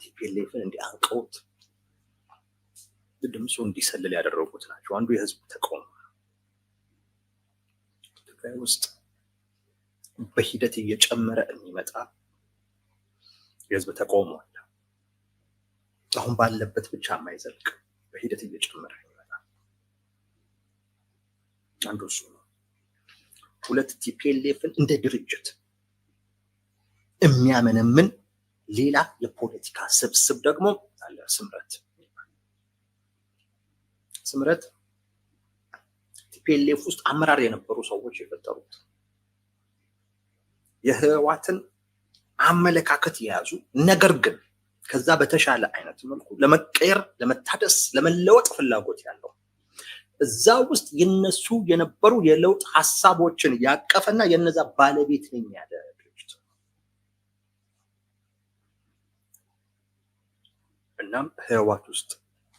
ቲፒኤልኤፍን እንዲያንቀውት ድምፁ እንዲሰልል ያደረጉት ናቸው። አንዱ የህዝብ ተቃውሞ ትግራይ ውስጥ በሂደት እየጨመረ የሚመጣ የህዝብ ተቃውሞ አለ። አሁን ባለበት ብቻ የማይዘልቅ በሂደት እየጨመረ ይመጣል። አንዱ እሱ ነው። ሁለት ቲፒኤልኤፍን እንደ ድርጅት የሚያመነምን ሌላ የፖለቲካ ስብስብ ደግሞ አለ፣ ስምረት። ስምረት ቲፒኤልኤፍ ውስጥ አመራር የነበሩ ሰዎች የፈጠሩት የህወሓትን አመለካከት የያዙ ነገር ግን ከዛ በተሻለ አይነት መልኩ ለመቀየር፣ ለመታደስ፣ ለመለወጥ ፍላጎት ያለው እዛ ውስጥ የነሱ የነበሩ የለውጥ ሐሳቦችን ያቀፈና የነዛ ባለቤት ነኝ ያለ ድርጅት። እናም ህወሓት ውስጥ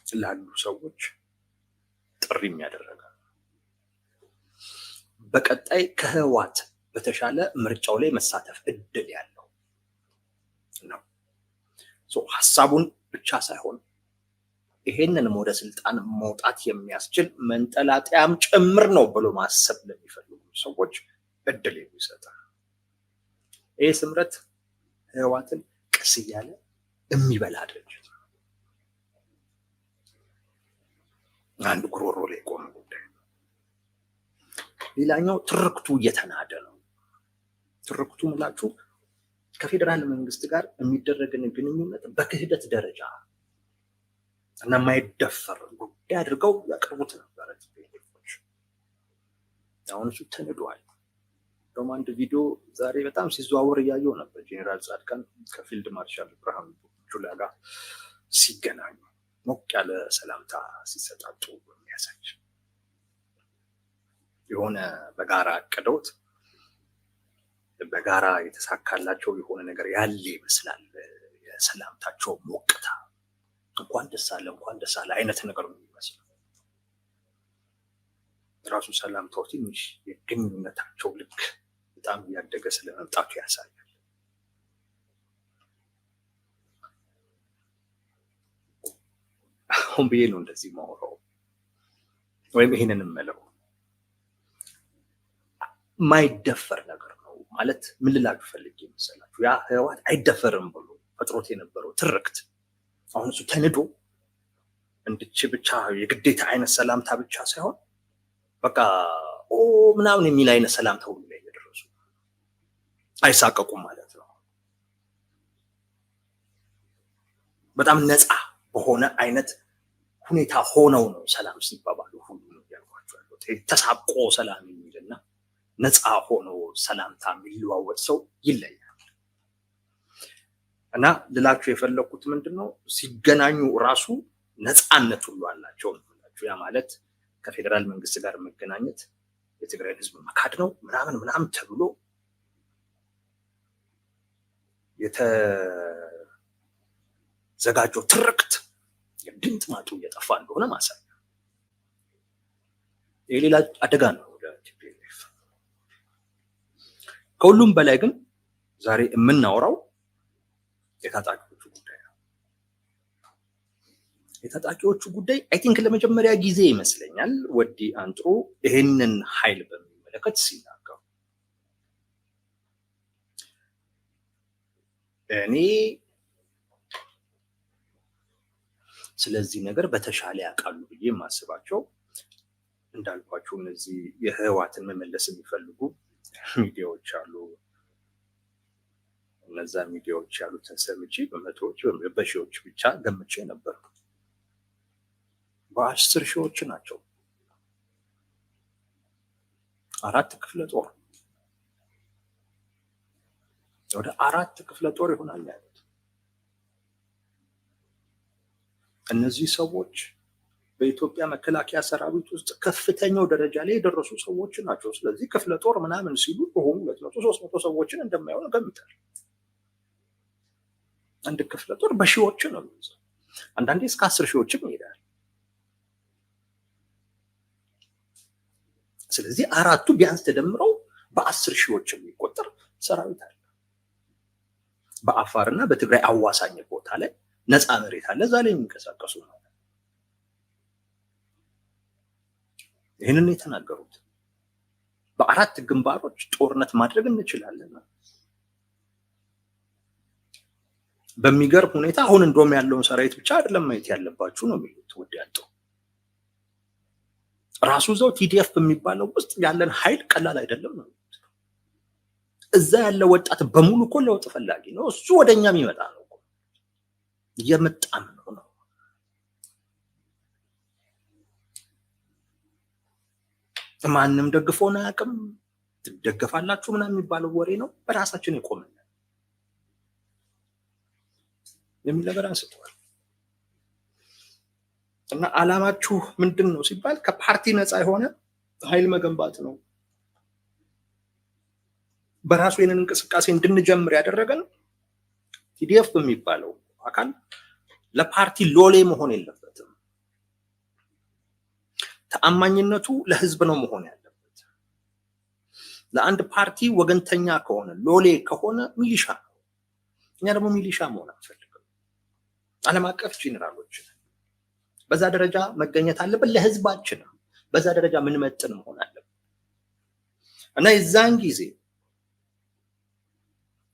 ላሉ ሰዎች ጥሪ የሚያደርጋል በቀጣይ ከህወሓት በተሻለ ምርጫው ላይ መሳተፍ እድል ያለው ነው። ሐሳቡን ብቻ ሳይሆን ይሄንንም ወደ ስልጣን መውጣት የሚያስችል መንጠላጠያም ጭምር ነው ብሎ ማሰብ ለሚፈልጉ ሰዎች እድል የሚሰጣል። ይሄ ስምረት ህወሓትን ቀስ እያለ የሚበላ ድርጅት ነው። አንድ ጉሮሮ ላይ ቆመ ጉዳይ ነው። ሌላኛው ትርክቱ እየተናደ ነው። ትርክቱ ምላችሁ ከፌዴራል መንግስት ጋር የሚደረግን ግንኙነት በክህደት ደረጃ እና የማይደፈር ጉዳይ አድርገው ያቀርቡት ነበረ ቲፒኤልኤፎች። አሁን እሱ ተንዷል። ደግሞ አንድ ቪዲዮ ዛሬ በጣም ሲዘዋወር እያየው ነበር። ጄኔራል ጻድቃን ከፊልድ ማርሻል ብርሃኑ ጁላ ጋር ሲገናኙ ሞቅ ያለ ሰላምታ ሲሰጣጡ የሚያሳይ የሆነ በጋራ አቅደውት በጋራ የተሳካላቸው የሆነ ነገር ያለ ይመስላል። የሰላምታቸው ሞቅታ እንኳን ደስ አለ አይነት ነገር ነው የሚመስለው። ራሱ ሰላምታው ትንሽ የግንኙነታቸው ልክ በጣም እያደገ ስለመምጣቱ ያሳያል። አሁን ብዬ ነው እንደዚህ ማውራው ወይም ይሄንን የምለው ማይደፈር ነገር ነው ማለት ምን ልላችሁ ፈልጌ መሰላችሁ? ያ ህወሓት አይደፈርም ብሎ ፈጥሮት የነበረው ትርክት አሁን እሱ ተንዶ እንድች ብቻ የግዴታ አይነት ሰላምታ ብቻ ሳይሆን በቃ ምናምን የሚል አይነት ሰላምታ ሁሉ ላይ እየደረሱ አይሳቀቁም ማለት ነው። በጣም ነፃ በሆነ አይነት ሁኔታ ሆነው ነው ሰላም ሲባባሉ ሁሉ ያልኳቸው ያለው። ተሳቆ ሰላም የሚልና ነፃ ሆኖ ሰላምታ የሚለዋወጥ ሰው ይለያል። እና ልላችሁ የፈለኩት ምንድነው ሲገናኙ ራሱ ነፃነት ሁሉ አላቸው ነው። ያ ማለት ከፌዴራል መንግስት ጋር መገናኘት የትግራይ ህዝብ መካድ ነው ምናምን ተብሎ የተዘጋጀው ትርክት የድምጥ ማጡ እየጠፋ እንደሆነ ማሳያ። የሌላ አደጋ ነው ለቲፒኤልኤፍ። ከሁሉም በላይ ግን ዛሬ የምናወራው የታጣቂዎቹ ጉዳይ ነው። የታጣቂዎቹ ጉዳይ አይ ቲንክ ለመጀመሪያ ጊዜ ይመስለኛል ወዲ አንጥሩ ይሄንን ኃይል በሚመለከት ሲናገሩ እኔ ስለዚህ ነገር በተሻለ ያውቃሉ ብዬ የማስባቸው እንዳልኳቸው እነዚህ የህወሓትን መመለስ የሚፈልጉ ሚዲያዎች አሉ። እነዛ ሚዲያዎች ያሉትን ሰምቼ በመቶዎች በሺዎች ብቻ ገምቼ ነበር። በ10 ሺዎች ናቸው። 4 ክፍለ ጦር ወደ 4 ክፍለ ጦር ይሆናል ያሉት እነዚህ ሰዎች በኢትዮጵያ መከላከያ ሰራዊት ውስጥ ከፍተኛው ደረጃ ላይ የደረሱ ሰዎች ናቸው። ስለዚህ ክፍለ ጦር ምናምን ሲሉ በሆኑ 200-300 ሰዎችን እንደማይሆን ገምታለሁ። አንድ ክፍለ ጦር በሺዎች ነው የሚይዘው። አንዳንዴ እስከ 10 ሺዎችም ይሄዳል። ስለዚህ አራቱ ቢያንስ ተደምረው በ10 ሺዎች የሚቆጠር ሰራዊት አለ። በአፋርና በትግራይ አዋሳኝ ቦታ ላይ ነፃ መሬት አለ፣ እዛ ላይ የሚንቀሳቀሱ ነው። ይህንን የተናገሩት በአራት ግንባሮች ጦርነት ማድረግ እንችላለን። በሚገርም ሁኔታ አሁን እንደውም ያለውን ሰራዊት ብቻ አይደለም ማየት ያለባችሁ ነው የሚሉት። ውድ ያለው ራሱ እዛው ቲዲኤፍ በሚባለው ውስጥ ያለን ኃይል ቀላል አይደለም ነው። እዛ ያለ ወጣት በሙሉ እኮ ለውጥ ፈላጊ ነው። እሱ ወደኛ የሚመጣ ነው እኮ የመጣም ነው። ማንም ደግፎን አያውቅም። ትደገፋላችሁ ምናምን የሚባለው ወሬ ነው። በራሳችን የቆምን የሚል ነገር አንስተዋል። እና አላማችሁ ምንድን ነው ሲባል ከፓርቲ ነፃ የሆነ ኃይል መገንባት ነው። በራሱ የነን እንቅስቃሴ እንድንጀምር ያደረገን ቲዲኤፍ በሚባለው አካል ለፓርቲ ሎሌ መሆን የለበትም። ተአማኝነቱ ለህዝብ ነው መሆን ያለበት። ለአንድ ፓርቲ ወገንተኛ ከሆነ ሎሌ ከሆነ ሚሊሻ ነው። እኛ ደግሞ ሚሊሻ መሆን አንፈልግም። ዓለም አቀፍ ጄኔራሎች በዛ ደረጃ መገኘት አለብን። ለህዝባችን በዛ ደረጃ ምን መጥን መሆን አለብን። እና የዛን ጊዜ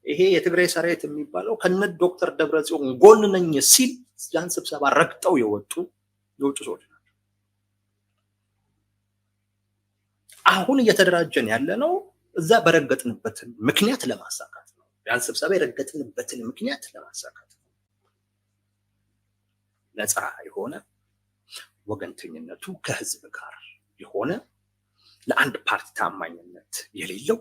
ይሄ የትግራይ ሰራዊት የሚባለው ከነ ዶክተር ደብረጽዮን ጎን ነኝ ሲል ያን ስብሰባ ረግጠው የወጡ የውጭ ሰዎች ናቸው። አሁን እየተደራጀን ያለ ነው እዛ በረገጥንበትን ምክንያት ለማሳካት ነው። ያን ስብሰባ የረገጥንበትን ምክንያት ለማሳካት ነው። ነፃ የሆነ ወገንተኝነቱ ከህዝብ ጋር የሆነ ለአንድ ፓርቲ ታማኝነት የሌለው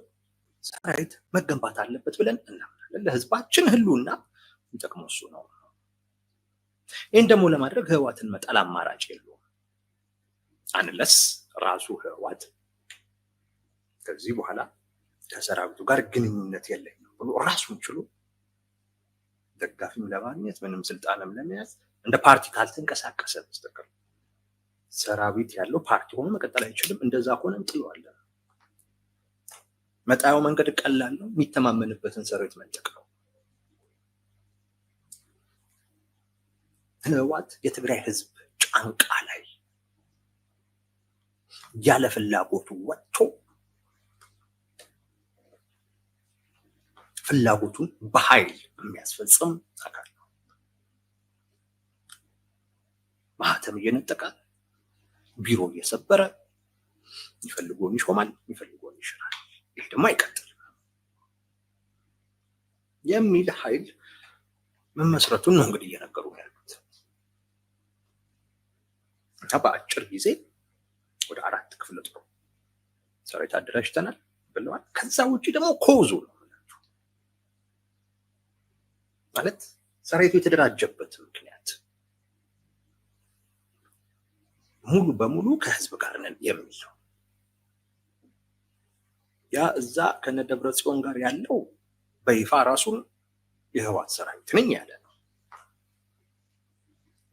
ሰራዊት መገንባት አለበት ብለን እናምናለን። ለህዝባችን ህልውና የሚጠቅመው እሱ ነው። ይህን ደግሞ ለማድረግ ህወሓትን መጣል አማራጭ የለውም። አንለስ ራሱ ህወሓት ከዚህ በኋላ ከሰራዊቱ ጋር ግንኙነት የለኝም ብሎ ራሱን ችሎ ደጋፊም ለማግኘት ምንም ስልጣንም ለመያዝ እንደ ፓርቲ ካልተንቀሳቀሰ በስተቀር ሰራዊት ያለው ፓርቲ ሆኖ መቀጠል አይችልም። እንደዛ ከሆነ እንጥለዋለን። መጣያው መንገድ ቀላል ነው። የሚተማመንበትን ሰራዊት መንጠቅ ነው። ህወሓት የትግራይ ህዝብ ጫንቃ ላይ ያለ ፍላጎቱ ወጥቶ ፍላጎቱን በኃይል የሚያስፈጽም አካል ነው። ማህተም እየነጠቀ ቢሮ እየሰበረ ይፈልጎን ይሾማል፣ ይፈልጎን ይሽራል። ይሄ ደግሞ አይቀጥልም የሚል ኃይል መመስረቱን ነው እንግዲህ እየነገሩ ያሉት። እና በአጭር ጊዜ ወደ 4 ክፍለ ጦር ሰራዊት አደራጅተናል ብለዋል። ከዛ ውጪ ደግሞ ኮዙ ነው ማለት ሰራዊቱ የተደራጀበት ምክንያት ሙሉ በሙሉ ከህዝብ ጋር ነን የሚል ነው። ያ እዛ ከነደብረ ጽዮን ጋር ያለው በይፋ ራሱን የህወሓት ሰራዊት ነኝ ያለ ነው።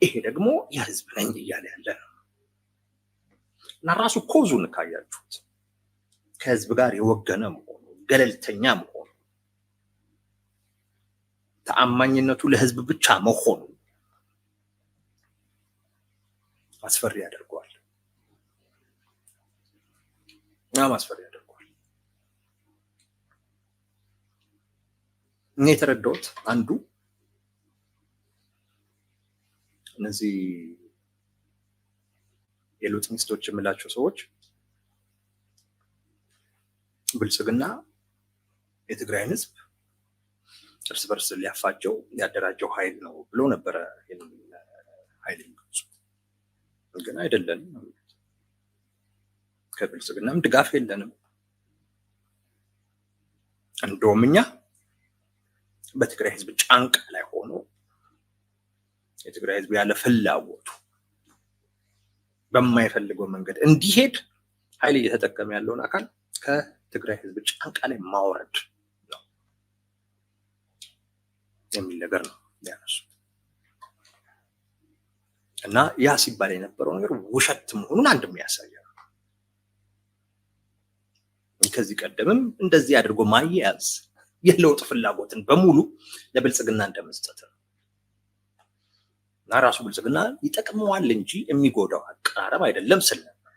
ይሄ ደግሞ የህዝብ ነኝ እያለ ያለ ነው። እና ራሱ ኮዙን ካያችሁት ከህዝብ ጋር የወገነ መሆኑ፣ ገለልተኛ መሆኑ፣ ተአማኝነቱ ለህዝብ ብቻ መሆኑ አስፈሪ ያደርገዋል። አስፈሪ ያደርገዋል። እኔ የተረዳሁት አንዱ እነዚህ የለውጥ ሚስቶች የምላቸው ሰዎች ብልጽግና የትግራይን ህዝብ እርስ በርስ ሊያፋጀው ያደራጀው ኃይል ነው ብሎ ነበረ። ኃይል ግን አይደለንም። ከብልጽግናም ድጋፍ የለንም። እንደውም እኛ በትግራይ ህዝብ ጫንቃ ላይ ሆኖ የትግራይ ህዝብ ያለ ፍላጎቱ በማይፈልገው መንገድ እንዲሄድ ኃይል እየተጠቀመ ያለውን አካል ከትግራይ ህዝብ ጫንቃ ላይ ማውረድ ነው የሚል ነገር ነው ያነሱት። እና ያ ሲባል የነበረው ነገር ውሸት መሆኑን አንድ የሚያሳይ ነው። ከዚህ ቀደምም እንደዚህ አድርጎ ማያያዝ የለውጥ ፍላጎትን በሙሉ ለብልጽግና እንደመስጠት ነው። እና ራሱ ብልጽግና ይጠቅመዋል እንጂ የሚጎዳው አቀራረብ አይደለም ስል ነበር።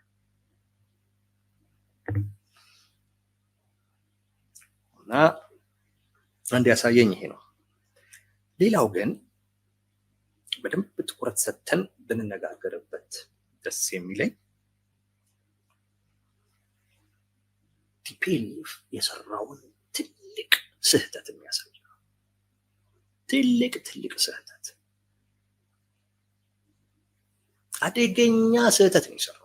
እና አንድ ያሳየኝ ይሄ ነው። ሌላው ግን በደንብ ትኩረት ሰጥተን ብንነጋገርበት ደስ የሚለኝ ቲፒኤልኤፍ የሰራውን ትልቅ ስህተት የሚያሳይ ነው። ትልቅ ስህተት፣ አደገኛ ስህተት ነው የሰራው።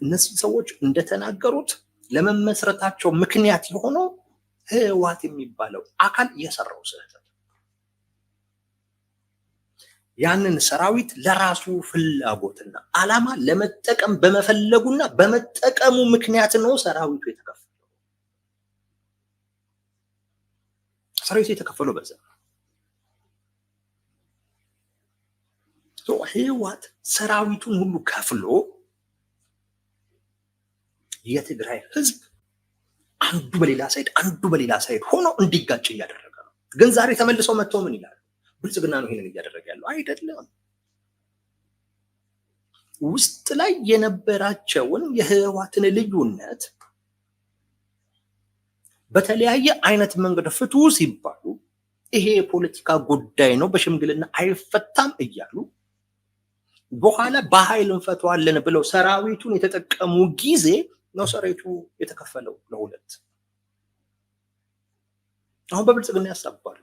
እነዚህ ሰዎች እንደተናገሩት ለመመስረታቸው ምክንያት የሆነው ህወሓት የሚባለው አካል የሰራው ስህተት፣ ያንን ሰራዊት ለራሱ ፍላጎትና ዓላማ ለመጠቀም በመፈለጉና በመጠቀሙ ምክንያት ነው ሰራዊቱ የተከፈለው። ሰራዊቱ የተከፈለው በዛ ህወሓት ሰራዊቱን ሁሉ ከፍሎ የትግራይ ህዝብ አንዱ በሌላ ሳይድ ሆኖ እንዲጋጭ እያደረገ ነው። ግን ዛሬ ተመልሰው መጥተው ምን ይላሉ? ብልጽግና ነው ይሄንን እያደረገ ያለው። አይደለም። ውስጥ ላይ የነበራቸውን የህወሓትን ልዩነት በተለያየ አይነት መንገድ ፍቱ ሲባሉ ይሄ የፖለቲካ ጉዳይ ነው በሽምግልና አይፈታም እያሉ በኋላ በኃይል እንፈተዋለን ብለው ሰራዊቱን የተጠቀሙ ጊዜ ነው ሰራዊቱ የተከፈለው ለሁለት። አሁን በብልጽግና ያሳባሉ።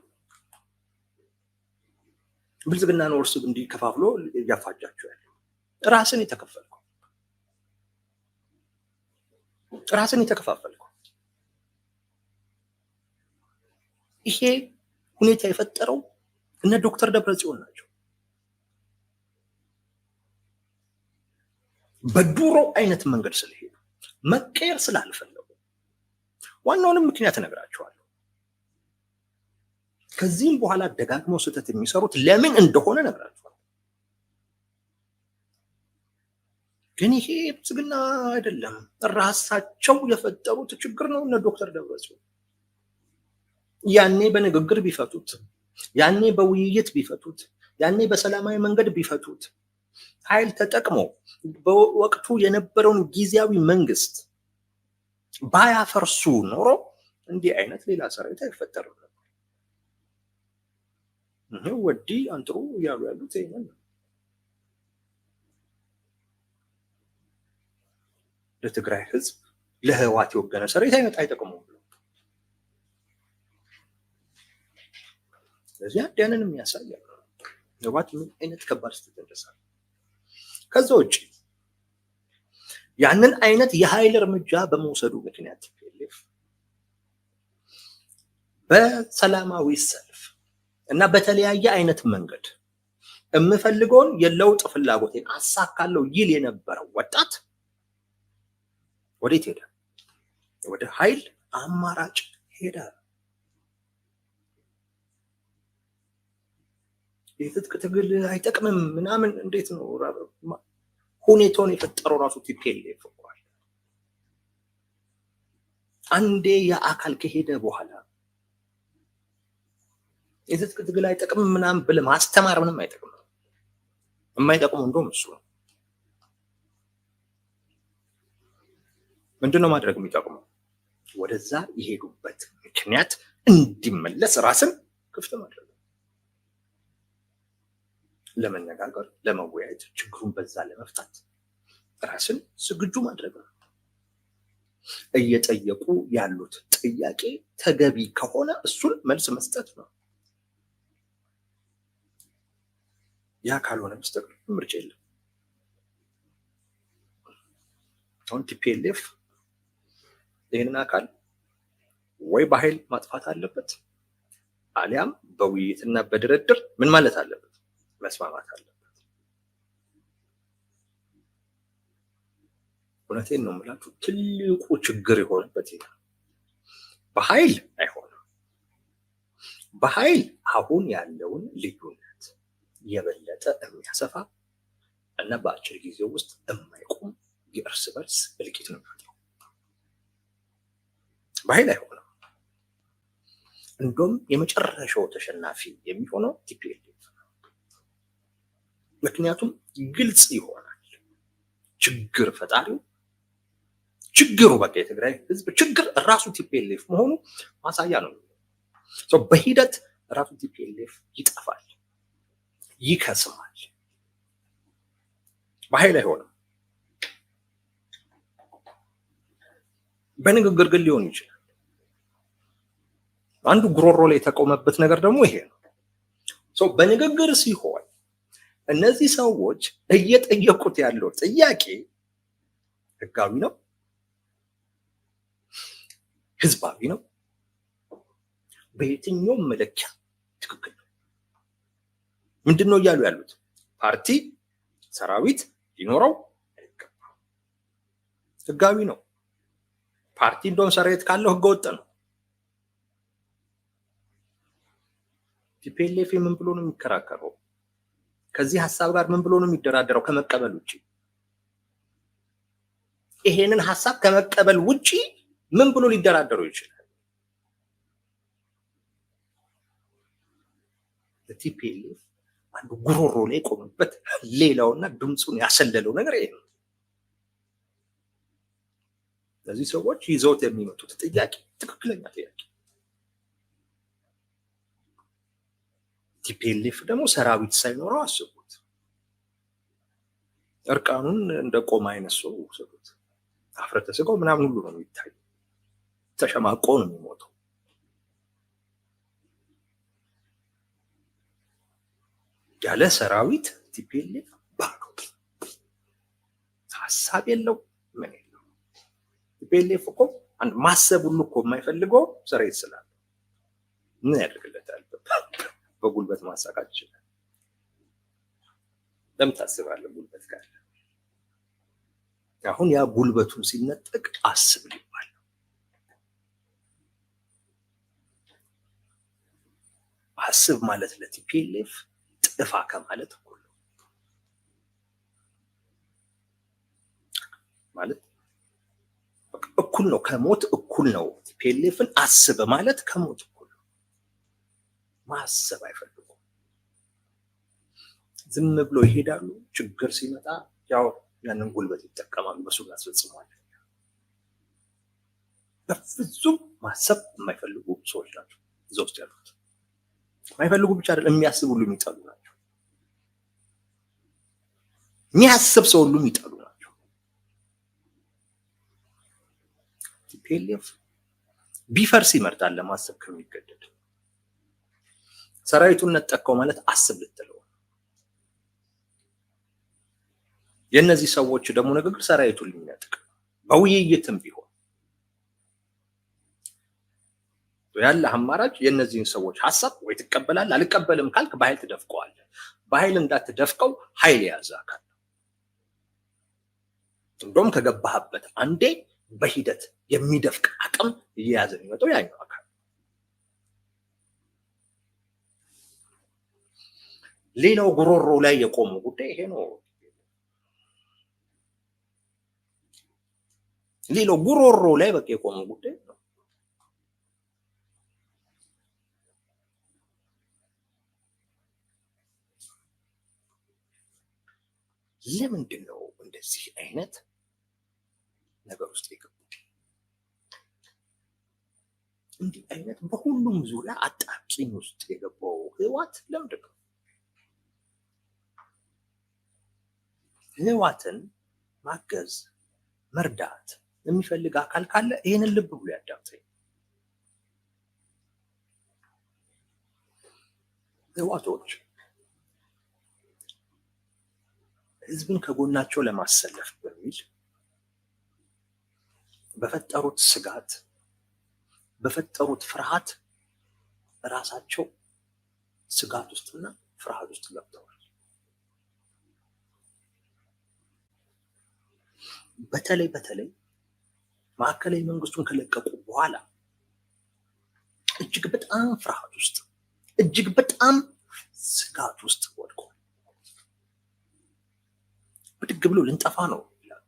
ብልጽግና ነው እርሱ እንዲከፋፍሎ እያፋጃቸው ያለው። ራስን የተከፋፈልከው ይሄ ሁኔታ የፈጠረው እነ ዶክተር ደብረጽዮን ናቸው። በዱሮ አይነት መንገድ ስለሄዱ መቀየር ስላልፈለጉ ዋናውንም ምክንያት እነግራቸዋለሁ። ከዚህም በኋላ ደጋግመው ስህተት የሚሰሩት ለምን እንደሆነ እነግራቸዋለሁ። ግን ይሄ ብልጽግና አይደለም፣ ራሳቸው የፈጠሩት ችግር ነው። እነ ዶክተር ደብረጽዮን ያኔ በንግግር ቢፈቱት፣ ያኔ በውይይት ቢፈቱት፣ ያኔ በሰላማዊ መንገድ ቢፈቱት፣ ኃይል ተጠቅመው በወቅቱ የነበረውን ጊዜያዊ መንግስት ባያፈርሱ ኖሮ እንዲህ አይነት ሌላ ሰራዊት አይፈጠርም ነበር። ወዲ አንጥሩ እያሉ ያሉት ይሄንን ነው። ለትግራይ ህዝብ ለህወሓት የወገነ ሰራዊት አይጠቅሙም ብሎ ስለዚህ ያንን የሚያሳየው ህወሓት ምን አይነት ከባድ ስህተት እንደሰራ። ከዛ ውጭ ያንን አይነት የኃይል እርምጃ በመውሰዱ ምክንያት ቲፒኤልኤፍ በሰላማዊ ሰልፍ እና በተለያየ አይነት መንገድ የምፈልገውን የለውጥ ፍላጎቴን አሳካለሁ ይል የነበረው ወጣት ወዴት ሄደ? ወደ ኃይል አማራጭ ሄደ። የትጥቅ ትግል አይጠቅምም ምናምን እንዴት ነው? ሁኔታውን የፈጠረው ራሱ ቲፒኤልኤፍ እንኳን አንዴ የአካል ከሄደ በኋላ የትጥቅ ትግል አይጠቅምም ምናምን ብለህ ማስተማር ምንም አይጠቅምም። የማይጠቅመው እንደውም እሱ ነው። ምንድነው ማድረግ የሚጠቅመው? ወደዛ የሄዱበት ምክንያት እንዲመለስ ራስን ክፍት ማድረግ፣ ለመነጋገር፣ ለመወያየት፣ ችግሩን በዛ ለመፍታት ራስን ዝግጁ ማድረግ ነው። እየጠየቁ ያሉት ጥያቄ ተገቢ ከሆነ እሱን መልስ መስጠት ነው። ያ ካልሆነ በስተቀር ምርጫ የለም። አሁን ቲፒኤልኤፍ ይህንን አካል ወይ በኃይል ማጥፋት አለበት፣ አሊያም በውይይትና በድርድር ምን ማለት አለበት? መስማማት አለበት። እውነቴን ነው የምላችሁ፣ ትልቁ ችግር የሆነበት ይሄ በኃይል አይሆንም። በኃይል አሁን ያለውን ልዩነት የበለጠ የሚያሰፋ እና በአጭር ጊዜ ውስጥ የማይቆም የእርስ በርስ እልቂት ነው የሚፈጥረው። በኃይል አይሆንም። እንደውም የመጨረሻው ተሸናፊ የሚሆነው ቲፒኤልኤፍ ነው። ምክንያቱም ግልጽ ይሆናል ችግር ፈጣሪው ችግሩ በቃ የትግራይ ህዝብ ችግር ራሱ ቲፒኤልኤፍ መሆኑ ማሳያ ነው። በሂደት ራሱ ቲፒኤልኤፍ ይጠፋል፣ ይከስማል። በኃይል አይሆንም፣ በንግግር ግን ሊሆን ይችላል። አንዱ ጉሮሮ ላይ የተቆመበት ነገር ደግሞ ይሄ ነው። በንግግር ሲሆን እነዚህ ሰዎች እየጠየቁት ያለው ጥያቄ ህጋዊ ነው፣ ህዝባዊ ነው፣ በየትኛውም መለኪያ ትክክል ነው። ምንድን ነው እያሉ ያሉት? ፓርቲ ሰራዊት ሊኖረው አይገባም፣ ህጋዊ ነው። ፓርቲ እንደውም ሰራዊት ካለው ህገወጥ ነው። ቲፒኤልኤፍ ምን ብሎ ነው የሚከራከረው? ከዚህ ሐሳብ ጋር ምን ብሎ ነው የሚደራደረው? ከመቀበል ውጪ ይሄንን ሐሳብ ከመቀበል ውጪ ምን ብሎ ሊደራደረው ይችላል? ቲፒኤልኤፍ አንዱ ጉሮሮ ላይ ቆመበት ሌላውና ድምፁን ያሰለለው ነገር ይሄ ነው። ለዚህ ሰዎች ይዘውት የሚመጡት ጥያቄ ትክክለኛ ጥያቄ። ቲፒኤልኤፍ ደግሞ ሰራዊት ሳይኖረው አስቡት፣ እርቃኑን እንደ ቆማ አይነት ሰው ውሰዱት። አፍረተ ስጋው ምናምን ሁሉ ነው የሚታየው፣ ተሸማቆ ነው የሚሞተው። ያለ ሰራዊት ቲፒኤልኤፍ ባዶ፣ ሀሳብ የለው ምን የለው። ቲፒኤልኤፍ እኮ አንድ ማሰብ ሁሉ እኮ የማይፈልገው ሰራዊት ስላለ ምን ያደርግለታል? በጉልበት ማሳካት ይችላል። ለምን ታስባለህ? ጉልበት ካለ አሁን ያ ጉልበቱን ሲነጠቅ አስብ ሊባል አስብ ማለት ለቲፒኤልኤፍ ጥፋ ከማለት እኩል ነው። ማለት እኩል ነው፣ ከሞት እኩል ነው። ቲፒኤልኤፍን አስብ ማለት ከሞት እኩል ነው። ማሰብ አይፈልጉም። ዝም ብሎ ይሄዳሉ። ችግር ሲመጣ ያው ያንን ጉልበት ይጠቀማሉ፣ በሱ ያስፈጽማሉ። በፍጹም ማሰብ የማይፈልጉ ሰዎች ናቸው እዛ ውስጥ ያሉት። የማይፈልጉ ብቻ አይደለም፣ የሚያስብ ሁሉ የሚጠሉ ናቸው። የሚያስብ ሰው ሁሉ የሚጠሉ ናቸው። ቲፒኤልኤፍ ቢፈርስ ይመርጣል ለማሰብ ከሚገደድ። ሰራዊቱን ነጠቀው ማለት አስብ ልትለው። የእነዚህ ሰዎች ደግሞ ንግግር ሰራዊቱን ሊነጥቅ በውይይትም ቢሆን ያለ አማራጭ የእነዚህን ሰዎች ሐሳብ ወይ ትቀበላለህ፣ አልቀበልም ካልክ በኃይል ትደፍቀዋለህ። በኃይል እንዳትደፍቀው ኃይል የያዘ አካል እንደውም ከገባህበት አንዴ በሂደት የሚደፍቅ አቅም እየያዘ የሚመጣው ያኛው አካል። ሌላው ጉሮሮ ላይ የቆሙ ጉዳይ ይሄ ነው። ሌላው ጉሮሮ ላይ በቃ የቆሙ ጉዳይ ነው። ለምንድን ነው እንደዚህ አይነት ነገር ውስጥ የገቡት? እንዲህ አይነት በሁሉም ዙሪያ አጣብቂኝ ውስጥ የገባው ህወሓት ለምንድን ነው? ህወሓትን ማገዝ መርዳት የሚፈልግ አካል ካለ ይሄንን ልብ ብሎ ያዳምጠኝ። ህወሓቶች ህዝብን ከጎናቸው ለማሰለፍ በሚል በፈጠሩት ስጋት በፈጠሩት ፍርሃት ራሳቸው ስጋት ውስጥና ፍርሃት ውስጥ ገብተዋል። በተለይ ማዕከላዊ መንግስቱን ከለቀቁ በኋላ እጅግ በጣም ፍርሃት ውስጥ እጅግ በጣም ስጋት ውስጥ ወድቀዋል። ብድግ ብሎ ልንጠፋ ነው ይላሉ።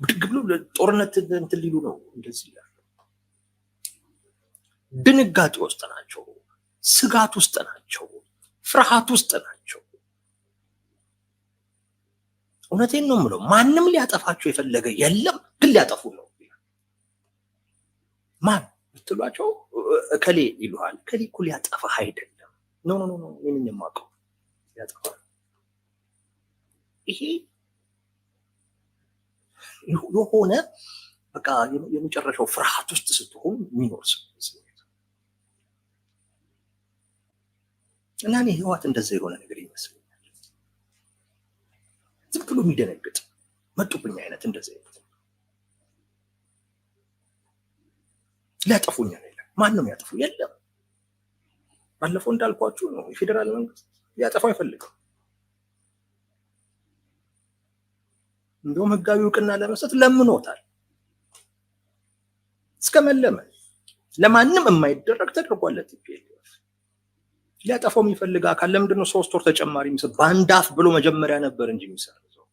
ብድግ ብሎ ጦርነት እንትን ሊሉ ነው እንደዚህ ይላሉ። ድንጋጤ ውስጥ ናቸው፣ ስጋት ውስጥ ናቸው፣ ፍርሃት ውስጥ ናቸው። እውነቴን ነው የምለው። ማንም ሊያጠፋቸው የፈለገ የለም፣ ግን ሊያጠፉ ነው። ማን ብትሏቸው እከሌ ይሉሃል። እከሌ እኮ ሊያጠፋህ አይደለም። ኖ ኖ ኖ፣ እኔ የማውቀው ሊያጠፋ። ይሄ የሆነ በቃ የመጨረሻው ፍርሃት ውስጥ ስትሆን የሚኖር ስሜት እና እኔ ህይወት እንደዛ የሆነ ነገር ይመስለኛል። ዝም ብሎ የሚደነግጥ መጡብኝ አይነት እንደዛ አይነት ሊያጠፉኝ ነው። ማን ነው የሚያጠፉ? የለም። ባለፈው እንዳልኳችሁ ነው፣ የፌዴራል መንግስት ሊያጠፋው አይፈልግም። እንደውም ህጋዊ እውቅና ለመስጠት ለምኖታል። እስከ መለመን ለማንም የማይደረግ ተደርጓል። ቲፒኤልኤፍ ሊያጠፋው የሚፈልግ አካል ለምንድን ነው 3 ወር ተጨማሪ የሚሰጥ? በአንድ አፍ ብሎ መጀመሪያ ነበር እንጂ የሚሰርዘው።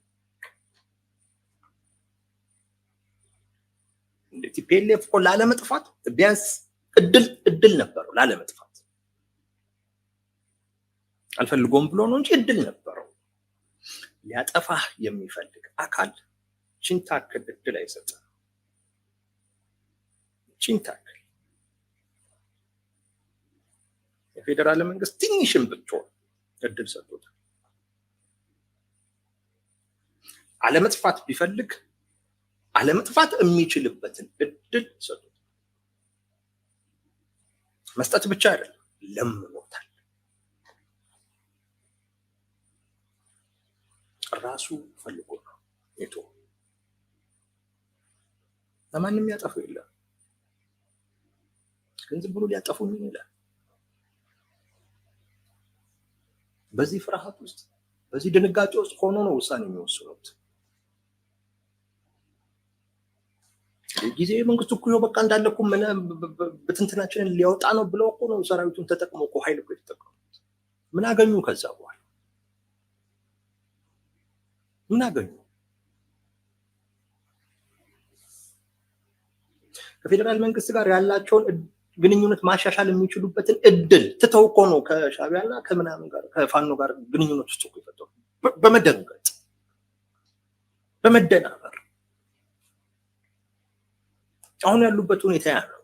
ቲፒኤልኤፍ እኮ ላለመጥፋት ቢያንስ እድል ነበረው። ላለመጥፋት አልፈልጎም ብሎ ነው እንጂ እድል ነበረው። ሊያጠፋህ የሚፈልግ አካል ቺንታክል እድል አይሰጥም። ቺንታክል የፌዴራል መንግስት ትንሽም ብትሆን እድል ሰጥቶታል። አለመጥፋት ቢፈልግ አለመጥፋት የሚችልበትን እድል ሰጥቶታል። መስጠት ብቻ አይደለም፣ ለምኖታል። ራሱ ፈልጎ ነው የቶ ለማንም ያጠፉ የለም። ግን ዝም ብሎ ሊያጠፉ ምን ይላል? በዚህ ፍርሃት ውስጥ በዚህ ድንጋጤ ውስጥ ሆኖ ነው ውሳኔ የሚወስኑት። ጊዜ መንግስቱ እኮ በቃ እንዳለኩ በትንትናችንን ሊያወጣ ነው ብለው እኮ ነው ሰራዊቱን ተጠቅመው እኮ ኃይል እኮ የተጠቀሙት። ምን አገኙ? ከዛ በኋላ ምን አገኙ? ከፌዴራል መንግስት ጋር ያላቸውን ግንኙነት ማሻሻል የሚችሉበትን እድል ትተው እኮ ነው ከሻዕቢያና ከምናምን ጋር ከፋኖ ጋር ግንኙነት ውስጥ እኮ የፈጠሩ። በመደንገጥ በመደናበር አሁን ያሉበት ሁኔታ ያ ነው።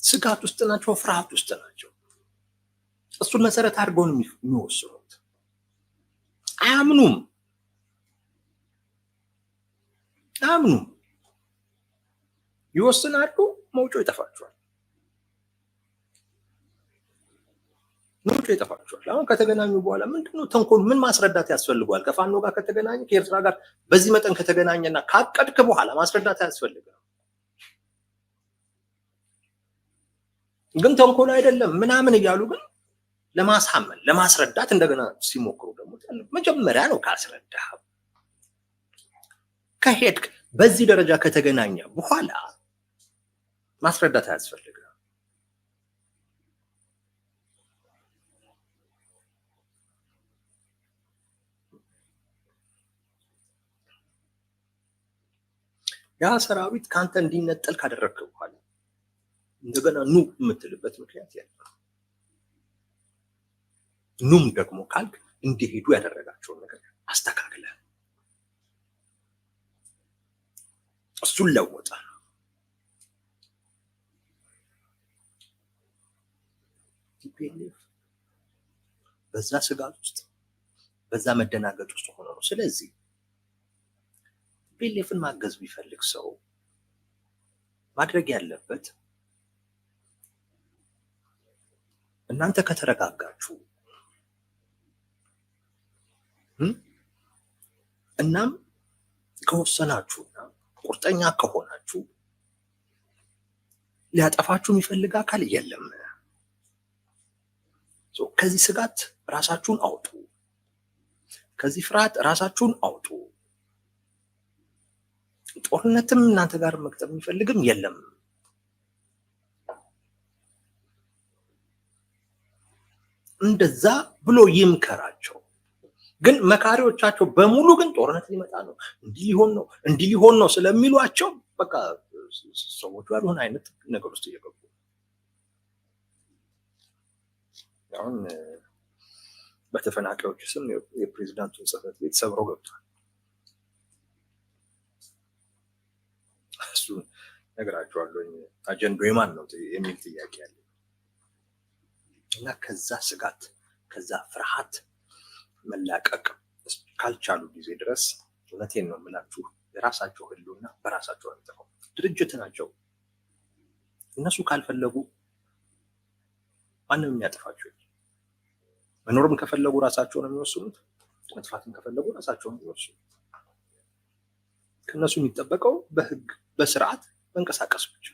ስጋት ውስጥ ናቸው፣ ፍርሃት ውስጥ ናቸው። እሱን መሰረት አድርገው ነው የሚወስኑት። አያምኑም። ይወስናሉ፣ መውጫው ይጠፋቸዋል። አሁን ከተገናኙ በኋላ ምንድነው ተንኮል? ምን ማስረዳት ያስፈልገዋል? ከፋኖ ጋር ከተገናኘ ከኤርትራ ጋር በዚህ መጠን ከተገናኘና ካቀድክ በኋላ ማስረዳት ያስፈልጋል። ግን ተንኮል አይደለም ምናምን እያሉ ግን ለማሳመን ለማስረዳት እንደገና ሲሞክሩ ደግሞ መጀመሪያ ነው ካስረዳህ ከሄድክ በዚህ ደረጃ ከተገናኘ በኋላ ማስረዳት አያስፈልግም። ያ ሰራዊት ካንተ እንዲነጠል ካደረግክ በኋላ እንደገና ኑ የምትልበት ምክንያት የለም። ኑም ደግሞ ካልክ እንዲሄዱ ያደረጋቸውን ነገር አስተካክለ እሱን ለወጣ። ቲፒኤልኤፍ በዛ ስጋት ውስጥ በዛ መደናገጥ ውስጥ ሆኖ ነው። ስለዚህ ቲፒኤልኤፍን ማገዝ ቢፈልግ ሰው ማድረግ ያለበት እናንተ ከተረጋጋችሁ እናም ከወሰናችሁና ቁርጠኛ ከሆናችሁ ሊያጠፋችሁ የሚፈልግ አካል የለም። ከዚህ ስጋት ራሳችሁን አውጡ። ከዚህ ፍርሃት ራሳችሁን አውጡ። ጦርነትም እናንተ ጋር መቅጠም የሚፈልግም የለም። እንደዛ ብሎ ይምከራቸው። ግን መካሪዎቻቸው በሙሉ ግን ጦርነት ሊመጣ ነው፣ እንዲህ ሊሆን ነው ስለሚሏቸው በቃ ሰዎቹ ያልሆነ አይነት ነገር ውስጥ እየገቡ አሁን በተፈናቃዮች ስም የፕሬዚዳንቱን ጽሕፈት ቤት ሰብረው ገብቷል። እሱን ነግራቸዋለሁ። አጀንዳው የማን ነው የሚል ጥያቄ አለ እና ከዛ ስጋት ከዛ ፍርሃት መላቀቅ ካልቻሉ ጊዜ ድረስ እውነቴን ነው የምላችሁ የራሳቸው ህልውና በራሳቸው አንተው ድርጅት ናቸው። እነሱ ካልፈለጉ ማንም የሚያጠፋቸው መኖርም ከፈለጉ ራሳቸው ነው የሚወስኑት፣ መጥፋትም ከፈለጉ ራሳቸው ነው የሚወስኑት። ከነሱ የሚጠበቀው በህግ በስርዓት መንቀሳቀስ ብቻ።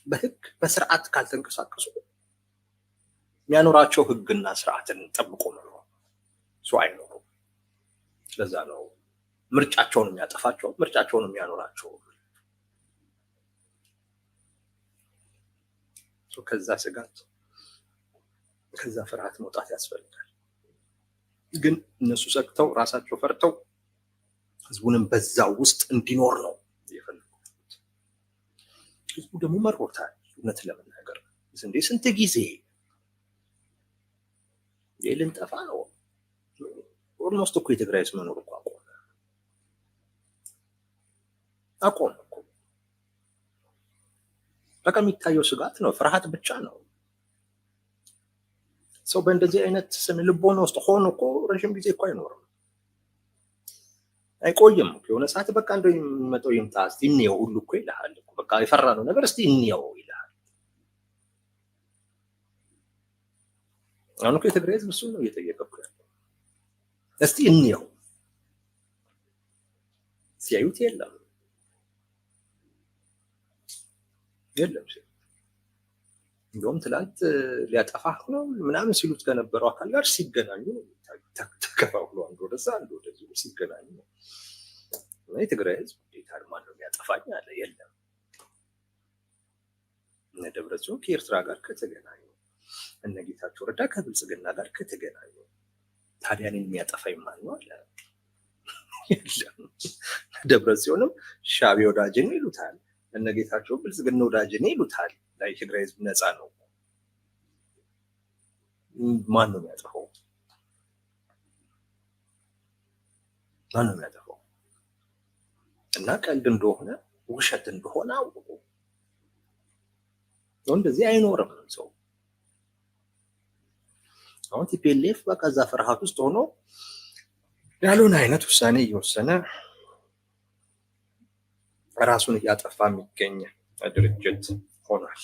በህግ በስርዓት ካልተንቀሳቀሱ የሚያኖራቸው ህግና ስርዓትን ጠብቆ መኖር ሰው አይኖሩም። ስለዛ ነው ምርጫቸውን የሚያጠፋቸው፣ ምርጫቸውን የሚያኖራቸው። ከዛ ስጋት ከዛ ፍርሃት መውጣት ያስፈልጋል። ግን እነሱ ሰግተው ራሳቸው ፈርተው ህዝቡንም በዛው ውስጥ እንዲኖር ነው የፈለጉት። ህዝቡ ደግሞ መሮታል። እውነት ለመናገር እንዴ ስንት ጊዜ ልንጠፋ ነው። ኦልሞስት እኮ የትግራይ ህዝብ መኖር እኮ አቆመ እኮ። በቃ የሚታየው ስጋት ነው፣ ፍርሃት ብቻ ነው። ሰው በእንደዚህ አይነት ስነ ልቦና ውስጥ ሆኖ እኮ ረዥም ጊዜ እኮ አይኖርም፣ አይቆይም። የሆነ ሰዓት በቃ እንደው የሚመጣው ይምጣ እስቲ እንየው ሁሉ እኮ ይልሃል እኮ። በቃ የፈራነው ነገር እስቲ እንየው ይልሃል። አሁን እኮ የትግራይ ህዝብ እሱን ነው እየጠየቀው ያለው። እስቲ እንየው። ሲያዩት የለም እንደውም ትላንት ሊያጠፋህ ነው ምናምን ሲሉት ከነበረው አካል ጋር ሲገናኙ ተከፋፍሎ አንዱ ወደዛ አንዱ ወደዚህ ሲገናኙ ነው። የትግራይ ህዝብ ዴታር ማን ነው የሚያጠፋኝ አለ። የለም እነ ደብረጽዮን ከኤርትራ ጋር ከተገናኙ፣ እነ ጌታቸው ረዳ ከብልጽግና ጋር ከተገናኙ ታዲያ እኔን የሚያጠፋኝ ማን ነው አለ። የለም ደብረጽዮንም ሻዕቢያ ወዳጅ ነው ይሉታል፣ እነ ጌታቸው ብልጽግና ወዳጅ ነው ይሉታል። የትግራይ ህዝብ ነፃ ነው። ማን ነው የሚያጠፋው? ማን ነው የሚያጠፋው? እና ቀልድ እንደሆነ ውሸት እንደሆነ አውቁ። እንደዚህ አይኖርም ሰው። አሁን ቲፒኤልኤፍ በቃ እዛ ፍርሃት ውስጥ ሆኖ ያልሆነ አይነት ውሳኔ እየወሰነ ራሱን እያጠፋ የሚገኝ ድርጅት ሆኗል።